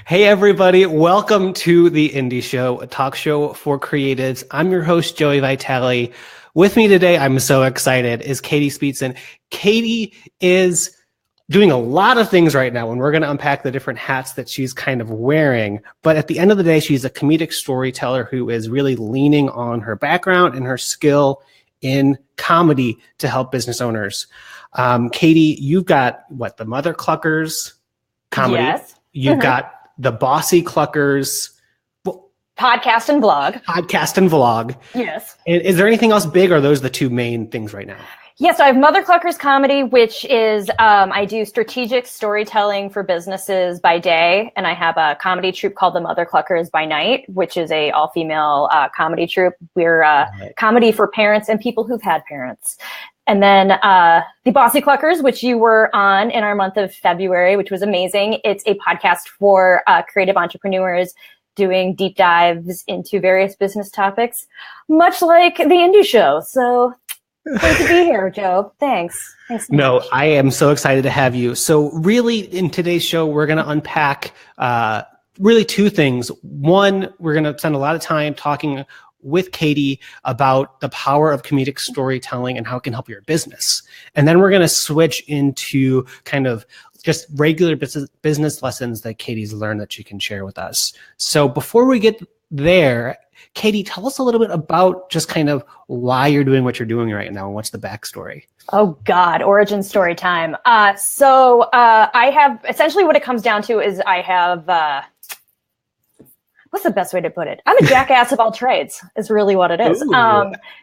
Hey, everybody. Welcome to The Indie Show, a talk show for creatives. I'm your host, Joey Vitale. With me today, I'm so excited, is Katie Speetzen. Katie is doing a lot of things right now, and we're going to unpack the different hats that she's kind of wearing. But at the end of the day, she's a comedic storyteller who is really leaning on her background and her skill in comedy to help business owners. Katie, you've got, the Mother Cluckers comedy. Yes. You've got the Bossy Cluckers podcast and vlog. Yes. Is there anything else big, or are those the two main things right now? Yeah, so I have Mother Cluckers Comedy, which is I do strategic storytelling for businesses by day, and I have a comedy troupe called the Mother Cluckers by night, which is a all-female comedy troupe. We're comedy for parents and people who've had parents. And then the Bossy Cluckers, which you were on in our month of February, which was amazing. It's a podcast for creative entrepreneurs doing deep dives into various business topics, much like the Indie Show. So great to be here, Joe. Thanks. Thanks so much. I am so excited to have you. So really, in today's show, we're going to unpack really two things. One, we're going to spend a lot of time talking with Katie about the power of comedic storytelling and how it can help your business. And then we're going to switch into kind of just regular business lessons that Katie's learned that she can share with us. So before we get there, Katie, tell us a little bit about just kind of why you're doing what you're doing right now and what's the backstory. Oh God, origin story time. So I have, essentially what it comes down to is I have, what's the best way to put it? I'm a jackass of all trades is really what it is.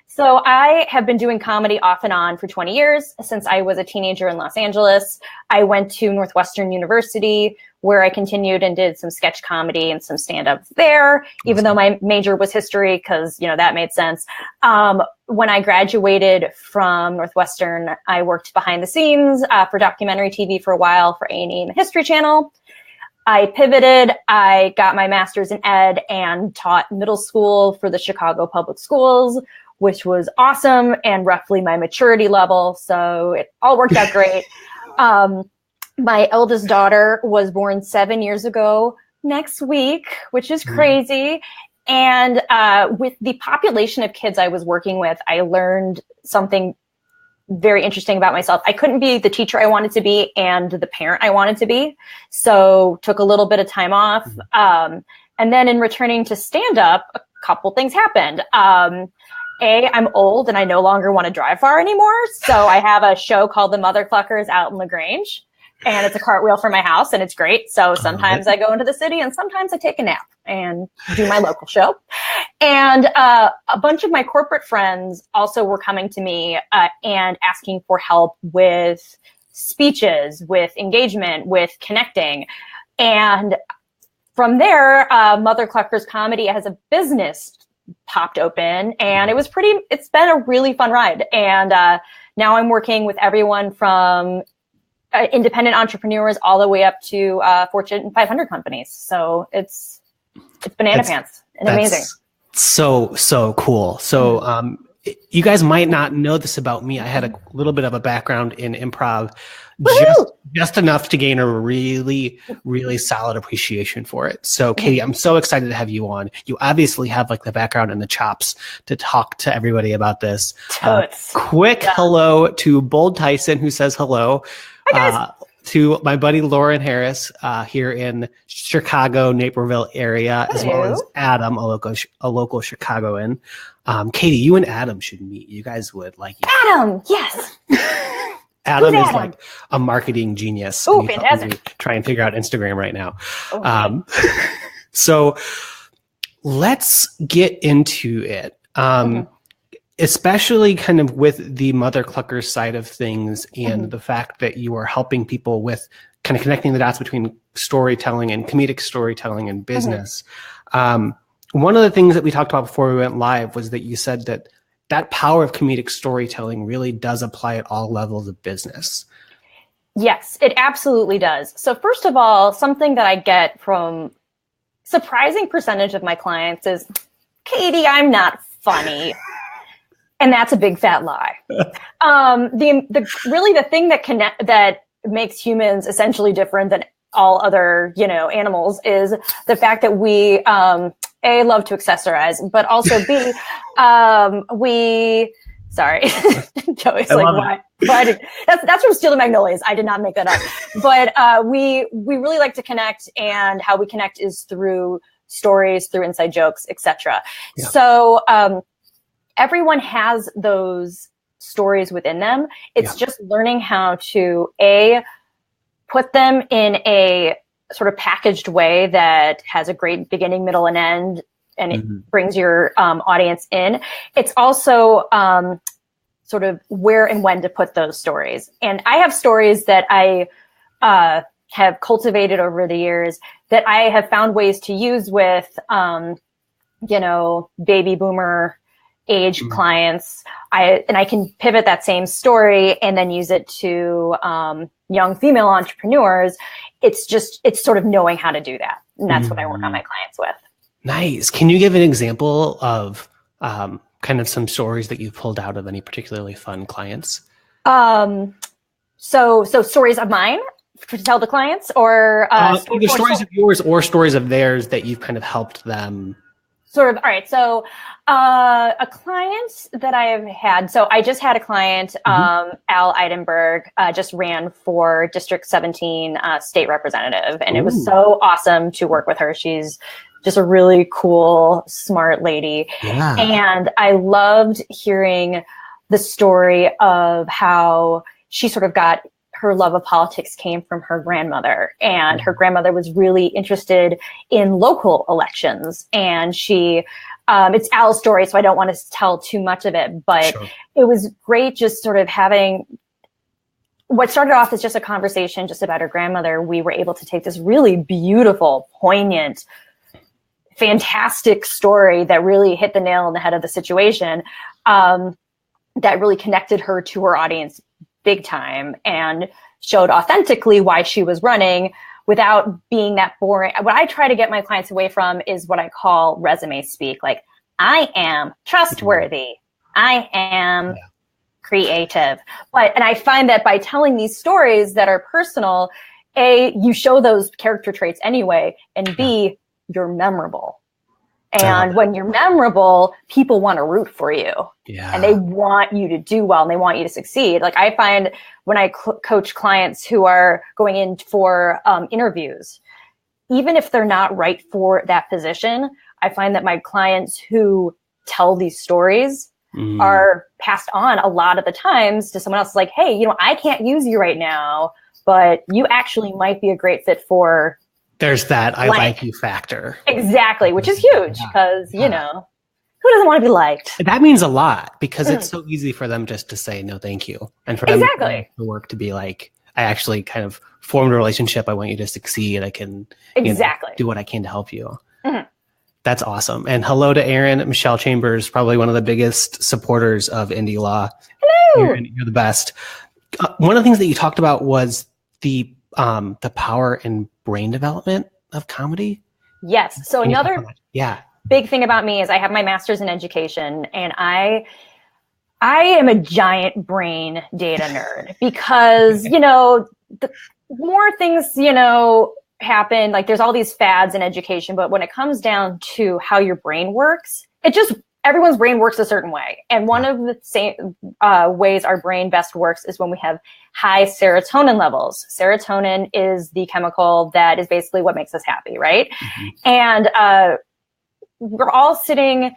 So I have been doing comedy off and on for 20 years since I was a teenager in Los Angeles. I went to Northwestern University where I continued and did some sketch comedy and some stand-up there, even though my major was history because, that made sense. When I graduated from Northwestern, I worked behind the scenes for documentary TV for a while for A&E and the History Channel. I pivoted, I got my master's in ed and taught middle school for the Chicago Public Schools, which was awesome and roughly my maturity level. So it all worked out great. My eldest daughter was born 7 years ago next week, which is crazy. And with the population of kids I was working with, I learned something very interesting about myself. I couldn't be the teacher I wanted to be and the parent I wanted to be. So took a little bit of time off. And then in returning to stand up, a couple things happened. I'm old and I no longer want to drive far anymore. So I have a show called the Mother Cluckers out in LaGrange, and it's a cartwheel from my house and it's great. So sometimes I go into the city and sometimes I take a nap and do my local show. And a bunch of my corporate friends also were coming to me and asking for help with speeches, with engagement, with connecting. And from there, Mother Cluckers Comedy as a business popped open, and it's been a really fun ride. And now I'm working with everyone from independent entrepreneurs all the way up to Fortune 500 companies. So it's banana pants and amazing. So cool. So you guys might not know this about me. I had a little bit of a background in improv, just enough to gain a really, really solid appreciation for it. So Katie, I'm so excited to have you on. You obviously have the background and the chops to talk to everybody about this. Quick hello to Bold Tyson, who says hello. Hi, guys. To my buddy Lauren Harris here in Chicago, Naperville area, as well as Adam, a local Chicagoan. Katie, you and Adam should meet. You guys would like each other. Adam, yes. Adam is a marketing genius. Oh, fantastic. Try and figure out Instagram right now. So let's get into it. Especially kind of with the Mother Cluckers side of things and the fact that you are helping people with kind of connecting the dots between storytelling and comedic storytelling and business. One of the things that we talked about before we went live was that you said that power of comedic storytelling really does apply at all levels of business. Yes, it absolutely does. So first of all, something that I get from surprising percentage of my clients is, Katie, I'm not funny. And that's a big fat lie. The thing that makes humans essentially different than all other, animals is the fact that we, A, love to accessorize, but also B, sorry, Joey's like, why? That's from Steel the Magnolias. I did not make that up. But we really like to connect, and how we connect is through stories, through inside jokes, etc. Yeah. So everyone has those stories within them. It's just learning how to put them in a sort of packaged way that has a great beginning, middle, and end, and it brings your audience in. It's also sort of where and when to put those stories. And I have stories that I have cultivated over the years that I have found ways to use with, baby boomer age clients. I can pivot that same story and then use it to young female entrepreneurs. It's sort of knowing how to do that. And that's what I work on my clients with. Nice. Can you give an example of kind of some stories that you've pulled out of any particularly fun clients? So stories of mine to tell the clients, or either stories of yours or stories of theirs that you've kind of helped them. Sort of. All right. So a client that I have had, so I just had a client, Al Eidenberg, just ran for District 17 state representative. And it was so awesome to work with her. She's just a really cool, smart lady. Yeah. And I loved hearing the story of how she sort of got her love of politics came from her grandmother, and her grandmother was really interested in local elections. And she, it's Al's story, so I don't want to tell too much of it, but it was great just sort of having what started off as just a conversation just about her grandmother. We were able to take this really beautiful, poignant, fantastic story that really hit the nail on the head of the situation, that really connected her to her audience big time and showed authentically why she was running without being that boring. What I try to get my clients away from is what I call resume speak. Like, I am trustworthy. I am creative. And I find that by telling these stories that are personal, A, you show those character traits anyway, and B, you're memorable. And when you're memorable, people want to root for you. Yeah. And they want you to do well, and they want you to succeed. Like, I find when I coach clients who are going in for interviews, even if they're not right for that position, I find that my clients who tell these stories are passed on a lot of the times to someone else. Like, hey, I can't use you right now, but you actually might be a great fit for. There's that I like you factor. Exactly, which is huge because, who doesn't want to be liked? That means a lot, because it's so easy for them just to say no thank you. And for them to work to be like, I actually kind of formed a relationship. I want you to succeed. I can do what I can to help you. That's awesome. And hello to Erin. Michelle Chambers, probably one of the biggest supporters of indie law. Hello. You're the best. One of the things that you talked about was the power and brain development of comedy. Yes. So another big thing about me is I have my master's in education, and I am a giant brain data nerd because, the more things, happen, like there's all these fads in education, but when it comes down to how your brain works, everyone's brain works a certain way. And one of the same ways our brain best works is when we have high serotonin levels. Serotonin is the chemical that is basically what makes us happy, right? And we're all sitting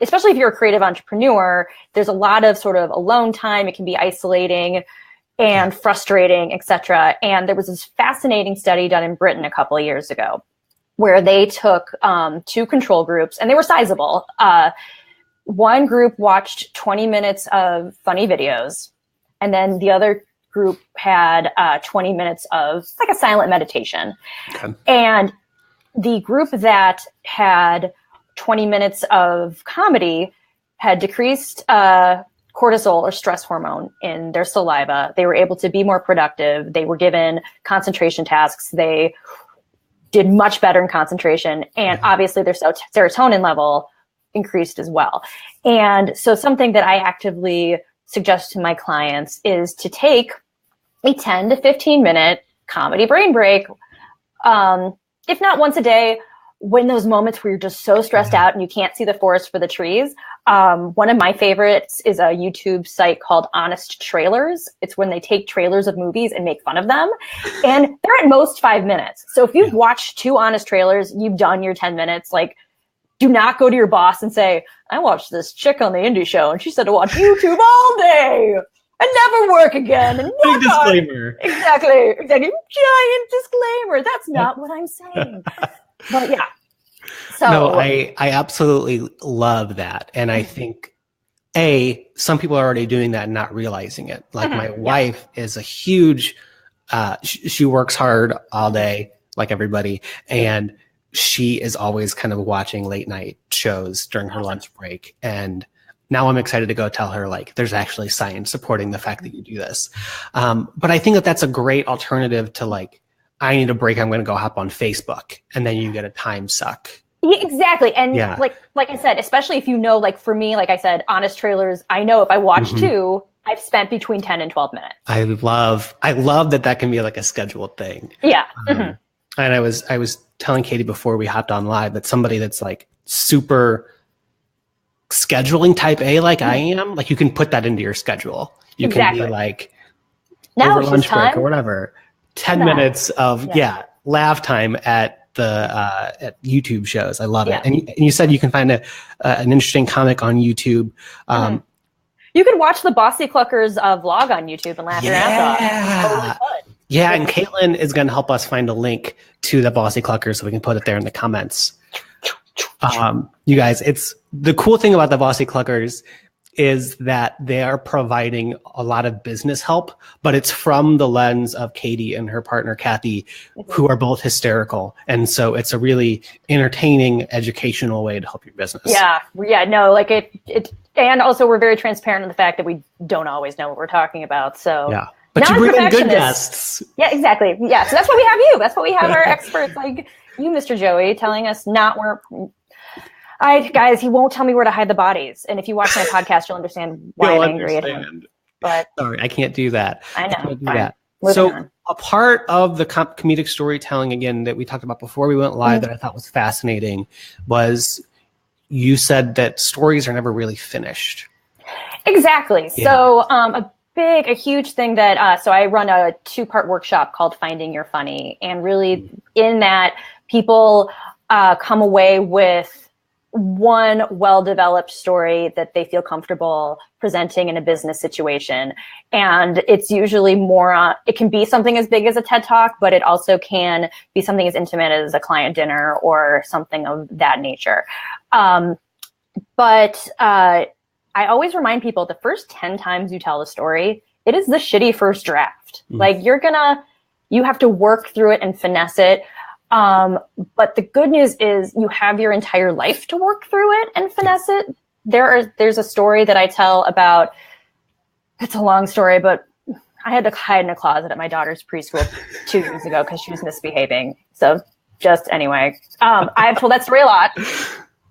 especially if you're a creative entrepreneur, there's a lot of sort of alone time. It can be isolating and frustrating, etc. And there was this fascinating study done in Britain a couple of years ago where they took 2 control groups, and they were sizable. One group watched 20 minutes of funny videos, and then the other group had 20 minutes of like a silent meditation. Okay. And the group that had 20 minutes of comedy had decreased cortisol, or stress hormone, in their saliva. They were able to be more productive. They were given concentration tasks. They did much better in concentration. And obviously their serotonin level increased as well. And so something that I actively suggest to my clients is to take a 10 to 15 minute comedy brain break. If not once a day, when those moments where you're just so stressed out and you can't see the forest for the trees. One of my favorites is a YouTube site called Honest Trailers. It's when they take trailers of movies and make fun of them. And they're at most 5 minutes. So if you've watched 2 honest trailers, you've done your 10 minutes. Like, do not go to your boss and say, I watched this chick on the indie show and she said to watch YouTube all day and never work again. And big disclaimer. Exactly. Giant disclaimer. That's not what I'm saying. But yeah. So no, I absolutely love that. And I think some people are already doing that and not realizing it. Like my wife is a huge, she works hard all day, like everybody. And she is always kind of watching late night shows during her lunch break. And now I'm excited to go tell her, like, there's actually science supporting the fact that you do this. But I think that that's a great alternative to, like, I need a break, I'm going to go hop on Facebook, and then you get a time suck. Yeah, exactly. And like I said, especially if you know, like for me, like I said, honest trailers, I know if I watch 2, I've spent between 10 and 12 minutes. I love that can be like a scheduled thing. Yeah. And I was telling Katie before we hopped on live that somebody that's like super scheduling type A, like I am, like you can put that into your schedule. You can be like, now over lunch break or whatever, 10 minutes of laugh time at the at YouTube shows. I love it. And you said you can find an interesting comic on YouTube. You can watch the Bossy Cluckers vlog on YouTube and laugh your ass off. Totally. Yeah, and Caitlin is going to help us find a link to the Bossy Cluckers so we can put it there in the comments. You guys, it's the cool thing about the Bossy Cluckers is that they are providing a lot of business help, but it's from the lens of Katie and her partner, Kathy, who are both hysterical. And so it's a really entertaining, educational way to help your business. Yeah, no, like it, and also we're very transparent in the fact that we don't always know what we're talking about. So yeah, but you bring in good guests. Yeah, exactly. Yeah, so that's why we have you. That's why we have our experts like you, Mr. Joey, telling us not where. Guys, he won't tell me where to hide the bodies. And if you watch my podcast, you'll understand why I'm angry at him. But sorry, I can't do that. I know. I can't do that. So a part of the comedic storytelling, again, that we talked about before we went live that I thought was fascinating was you said that stories are never really finished. Exactly. Yeah. So a huge thing that, so I run a 2-part workshop called Finding Your Funny. And really in that people come away with one well-developed story that they feel comfortable presenting in a business situation. And it's usually more, it can be something as big as a TED Talk, but it also can be something as intimate as a client dinner or something of that nature. But I always remind people the first 10 times you tell a story, it is the shitty first draft. Like you have to work through it and finesse it. But the good news is you have your entire life to work through it and finesse it. There's a story that I tell about, it's a long story, but I had to hide in a closet at my daughter's preschool 2 years ago because she was misbehaving. So just anyway, I've told that story a lot.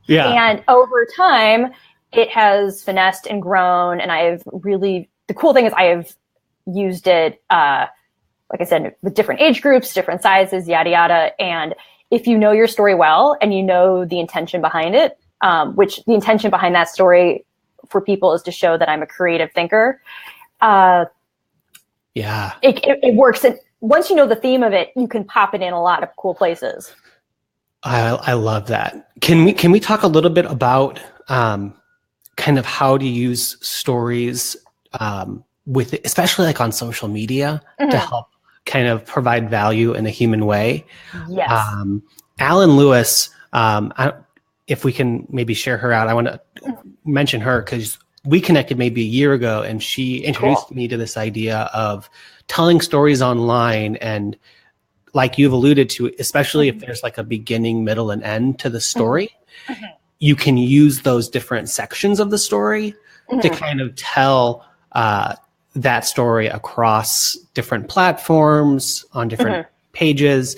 Yeah. And over time it has finessed and grown. And the cool thing is I have used it, like I said, with different age groups, different sizes, yada, yada. And if you know your story well and you know the intention behind it, which the intention behind that story for people is to show that I'm a creative thinker. It works. And once you know the theme of it, you can pop it in a lot of cool places. I love that. Can we talk a little bit about kind of how to use stories with, especially like on social media to help kind of provide value in a human way? Yes. Alan Lewis, if we can maybe share her out, I want to mention her because we connected maybe a year ago and she introduced me to this idea of telling stories online. And like you've alluded to, especially if there's like a beginning, middle, and end to the story, you can use those different sections of the story to kind of tell that story across different platforms on different pages.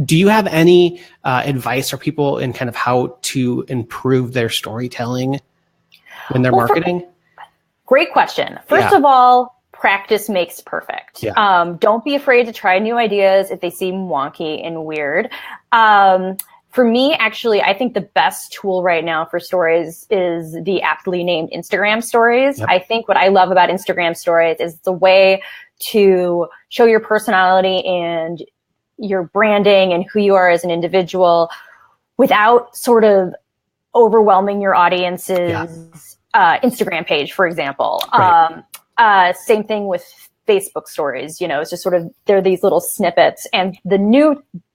Do you have any advice for people in kind of how to improve their storytelling when they're marketing? Great question. First of all, practice makes perfect. Yeah. Don't be afraid to try new ideas if they seem wonky and weird. For me, actually, I think the best tool right now for stories is the aptly named Instagram stories. Yep. I think what I love about Instagram stories is it's a way to show your personality and your branding and who you are as an individual without sort of overwhelming your audience's Instagram page, for example. Right. Same thing with Facebook stories, it's just sort of, they're these little snippets. And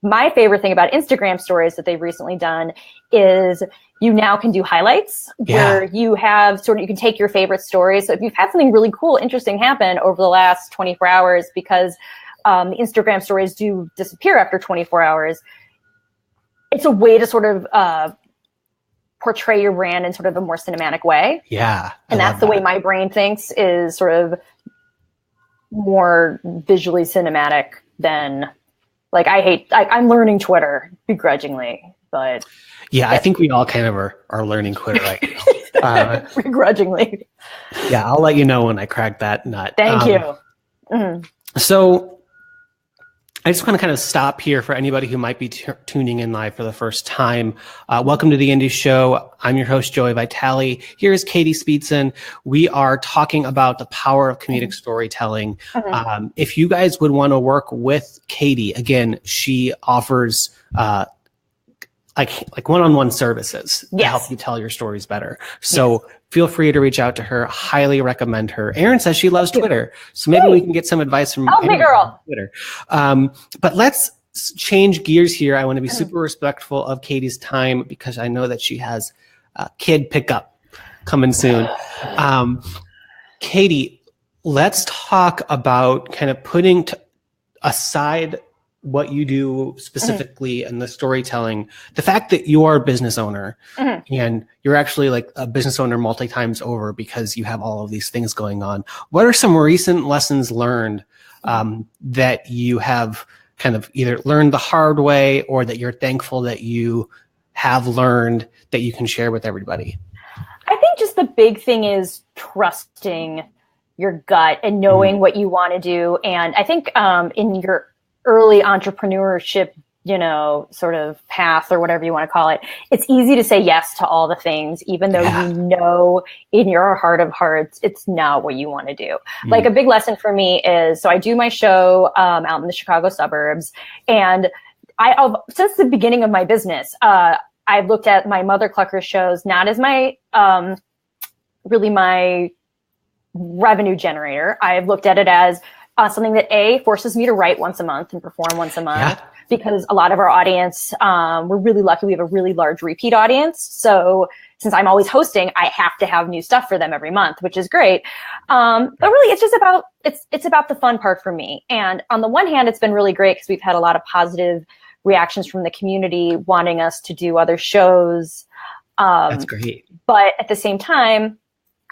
my favorite thing about Instagram stories that they've recently done is you now can do highlights where you have you can take your favorite stories. So if you've had something really cool, interesting happen over the last 24 hours, because the Instagram stories do disappear after 24 hours, it's a way to sort of portray your brand in sort of a more cinematic way. Yeah. And that's the way my brain thinks, is sort of more visually cinematic than I'm learning Twitter begrudgingly, but yeah, I think we all kind of are learning Twitter right now. Begrudgingly. Yeah, I'll let you know when I crack that nut. Thank you. So I just want to kind of stop here for anybody who might be tuning in live for the first time. Welcome to the Indie Show. I'm your host, Joey Vitale. Here's Katie Speetzen. We are talking about the power of comedic storytelling. If you guys would want to work with Katie, again, she offers like one-on-one services to help you tell your stories better. So feel free to reach out to her. Highly recommend her. Erin says she loves Twitter, so maybe we can get some advice from Twitter. But let's change gears here. I want to be super respectful of Katie's time because I know that she has a kid pickup coming soon. Katie, let's talk about kind of putting aside what you do specifically in the storytelling, the fact that you are a business owner and you're actually like a business owner multi times over because you have all of these things going on. What are some recent lessons learned that you have kind of either learned the hard way or that you're thankful that you have learned that you can share with everybody? I think just the big thing is trusting your gut and knowing what you want to do. And I think in your early entrepreneurship, sort of path or whatever you want to call it, it's easy to say yes to all the things, even though you know in your heart of hearts, it's not what you want to do. Like a big lesson for me is, so I do my show out in the Chicago suburbs, and since the beginning of my business, I've looked at my Mother Clucker shows not as my really my revenue generator. I've looked at it as something that forces me to write once a month and perform once a month, because a lot of our audience, we're really lucky. We have a really large repeat audience. So since I'm always hosting, I have to have new stuff for them every month, which is great. But really it's just about, it's about the fun part for me. And on the one hand, it's been really great because we've had a lot of positive reactions from the community wanting us to do other shows. That's great. But at the same time,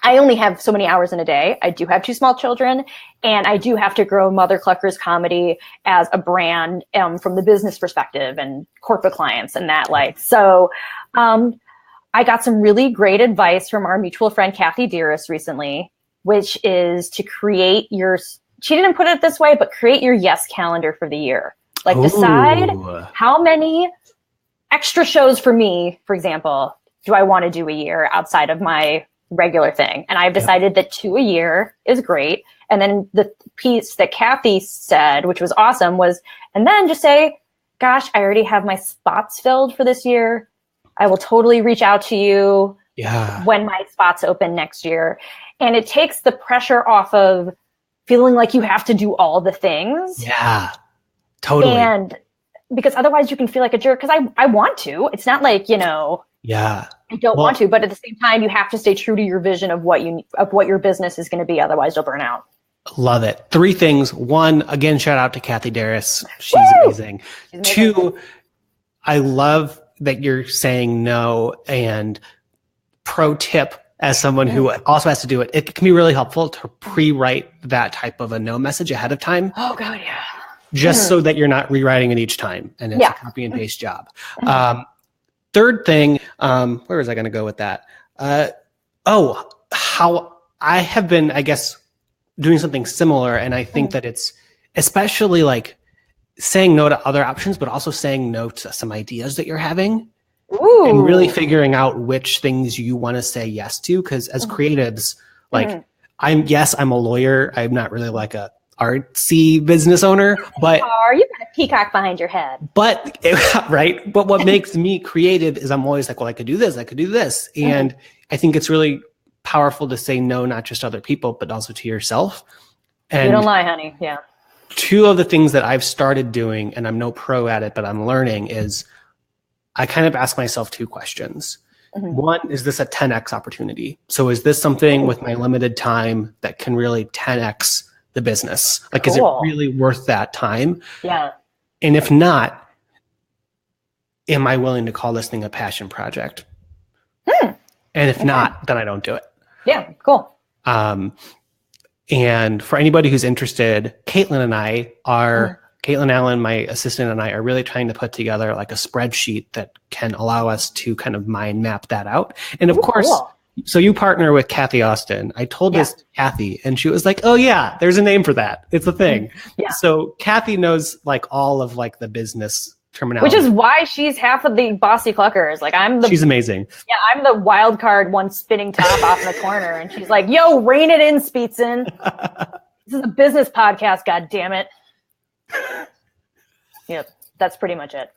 I only have so many hours in a day. I do have 2 small children, and I do have to grow Mother Clucker's comedy as a brand from the business perspective and corporate clients and that like. So I got some really great advice from our mutual friend, Kathy Dearest, recently, which is to create she didn't put it this way, but create your yes calendar for the year. Like decide how many extra shows for me, for example, do I want to do a year outside of my regular thing. And I've decided that 2 a year is great. And then the piece that Kathy said, which was awesome, was, and then just say, gosh, I already have my spots filled for this year. I will totally reach out to you when my spots open next year. And it takes the pressure off of feeling like you have to do all the things. Yeah, totally. And because otherwise you can feel like a jerk, because I want to. It's not like, I don't want to, but at the same time, you have to stay true to your vision of what your business is going to be. Otherwise, you'll burn out. Love it. 3 things. 1, again, shout out to Kathy Dearest. She's amazing. 2, I love that you're saying no. And pro tip, as someone who also has to do it, it can be really helpful to pre-write that type of a no message ahead of time. Oh God, yeah. Just so that you're not rewriting it each time, and it's a copy and paste job. 3rd thing, where was I going to go with that? How I have been, I guess, doing something similar. And I think that it's especially like saying no to other options, but also saying no to some ideas that you're having. Ooh. And really figuring out which things you want to say yes to. Because as creatives, like I'm a lawyer. I'm not really like a artsy business owner, but you got a peacock behind your head. But right. But what makes me creative is I'm always like, well, I could do this. And I think it's really powerful to say no, not just to other people, but also to yourself. And you don't lie, honey. Yeah. Two of the things that I've started doing, and I'm no pro at it, but I'm learning, is I kind of ask myself two questions. One, is this a 10x opportunity? So is this something with my limited time that can really 10x the business? Like, is it really worth that time? Yeah. And if not, am I willing to call this thing a passion project? And if not, then I don't do it. Yeah, cool. And for anybody who's interested, Caitlin Allen, my assistant, and I are really trying to put together like a spreadsheet that can allow us to kind of mind map that out. And of course, so you partner with Kathy Austin. I told this to Kathy, and she was like, "Oh yeah, there's a name for that. It's a thing." Yeah. So Kathy knows like all of like the business terminology, which is why she's half of the Bossy Cluckers. Like she's amazing. Yeah, I'm the wild card one spinning top off in the corner, and she's like, "Yo, rein it in, Speetzen. This is a business podcast. God damn it." Yep, that's pretty much it.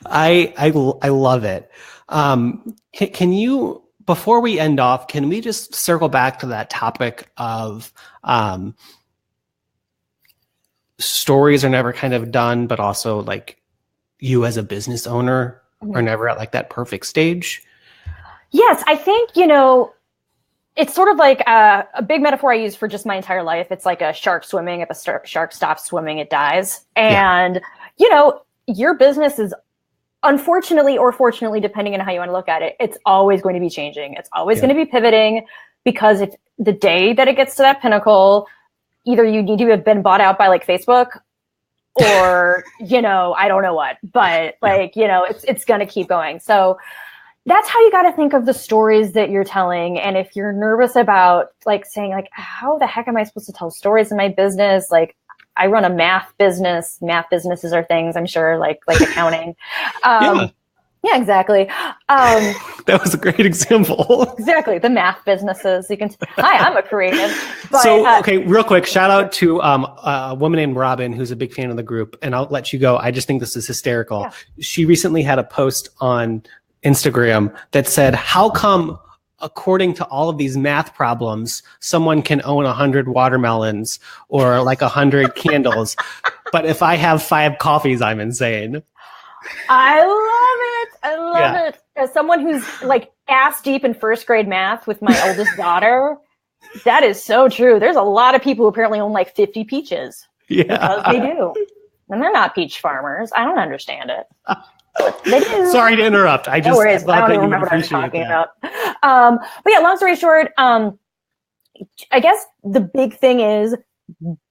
I love it. Can you, before we end off, can we just circle back to that topic of stories are never kind of done, but also like you as a business owner are never at like that perfect stage? Yes, I think, it's sort of like a big metaphor I use for just my entire life. It's like a shark swimming. If a shark stops swimming, it dies. And, your business is, unfortunately or fortunately, depending on how you want to look at it, it's always going to be changing. It's always going to be pivoting, because if the day that it gets to that pinnacle, either you need to have been bought out by like Facebook or, I don't know what, but like, it's going to keep going. So that's how you got to think of the stories that you're telling. And if you're nervous about like saying like, how the heck am I supposed to tell stories in my business? Like, I run a math business. Math businesses are things, I'm sure, like accounting. Yeah, exactly. That was a great example. Exactly. The math businesses. You can, hi, I'm a creative. But, so, okay, real quick, shout out to a woman named Robin, who's a big fan of the group. And I'll let you go. I just think this is hysterical. Yeah. She recently had a post on Instagram that said, how come, according to all of these math problems, someone can own 100 watermelons or like 100 candles, but if I have 5 coffees, I'm insane. I love it. As someone who's like ass deep in first grade math with my oldest daughter, that is so true. There's a lot of people who apparently own like 50 peaches. Yeah, because they do. And they're not peach farmers. I don't understand it. They do. Sorry to interrupt. I don't even remember what I was talking about. But yeah, long story short, I guess the big thing is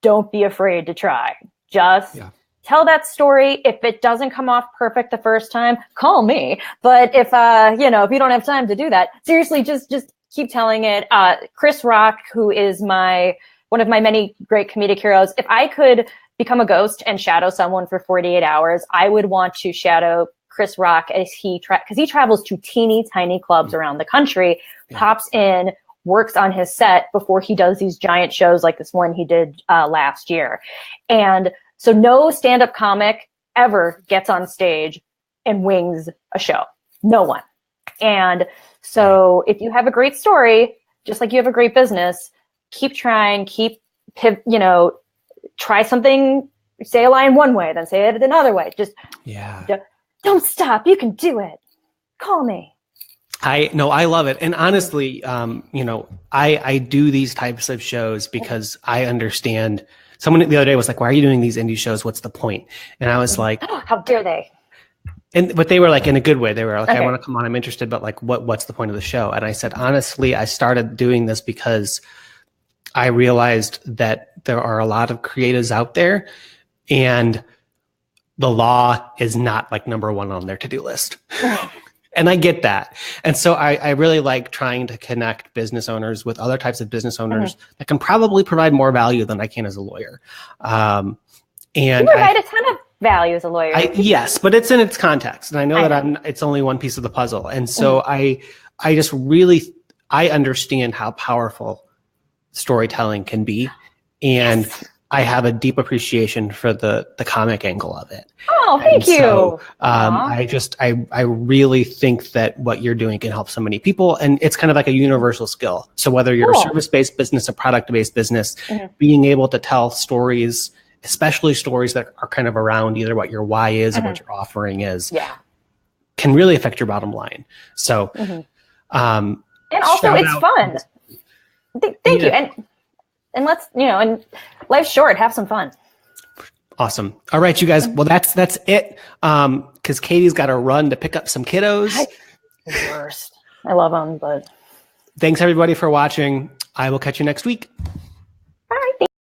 don't be afraid to try. Just tell that story. If it doesn't come off perfect the first time, call me. But if if you don't have time to do that, seriously, just keep telling it. Chris Rock, who is one of my many great comedic heroes, if I could become a ghost and shadow someone for 48 hours, I would want to shadow Chris Rock as because he travels to teeny tiny clubs around the country, pops in, works on his set before he does these giant shows like this one he did last year. And so no stand-up comic ever gets on stage and wings a show. No one. And so if you have a great story, just like you have a great business, keep trying, try something, say a line one way, then say it another way. Just don't stop. You can do it. Call me. I love it. And honestly, I do these types of shows because I understand. Someone the other day was like, why are you doing these indie shows? What's the point? And I was like, how dare they? But they were like in a good way. They were like, I want to come on. I'm interested, but like, what's the point of the show? And I said, honestly, I started doing this because I realized that there are a lot of creatives out there and the law is not like number one on their to-do list. And I get that. And so I really like trying to connect business owners with other types of business owners that can probably provide more value than I can as a lawyer. And you provide a ton of value as a lawyer. Yes, but it's in its context. And I know that it's only one piece of the puzzle. And so I just really, I understand how powerful storytelling can be. And I have a deep appreciation for the comic angle of it. Oh, thank you. So, I really think that what you're doing can help so many people, and it's kind of like a universal skill. So whether you're a service-based business, a product-based business, being able to tell stories, especially stories that are kind of around either what your why is or what your offering is, can really affect your bottom line. So, and also it's fun. Thank you. And let's, and life's short, have some fun. Awesome. All right, you guys. Well, that's it. Because Katie's got to run to pick up some kiddos. The worst. I love them, but thanks everybody for watching. I will catch you next week.